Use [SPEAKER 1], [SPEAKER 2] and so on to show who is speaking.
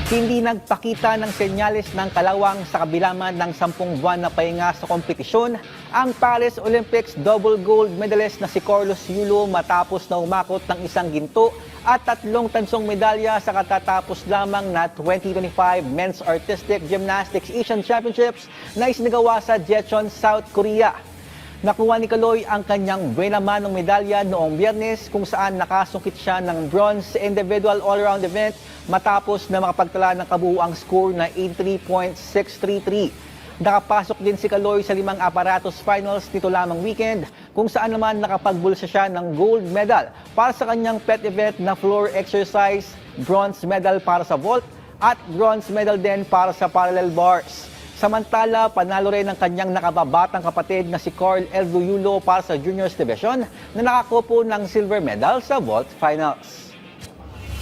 [SPEAKER 1] Hindi nagpakita ng senyales ng kalawang sa kabila man ng 10 buwan na pahinga sa kompetisyon ang Paris Olympics double gold medalist na si Carlos Yulo matapos na umakot ng isang ginto at 3 tansong medalya sa katatapos lamang na 2025 Men's Artistic Gymnastics Asian Championships na isinagawa sa Jecheon, South Korea. Nakuha ni Kaloy ang kanyang buena manong medalya noong Biyernes kung saan nakasungkit siya ng bronze sa individual all-around event matapos na makapagtala ng kabuuang score na 83.633. Nakapasok din si Kaloy sa 5 aparatos finals nito lamang weekend kung saan naman nakapagbulsa siya ng gold medal para sa kanyang pet event na floor exercise, bronze medal para sa vault at bronze medal din para sa parallel bars. Samantala, panalo rin ang kanyang nakababatang kapatid na si Carl Eldo Yulo para sa juniors division na nakakupo ng silver medal sa vault finals.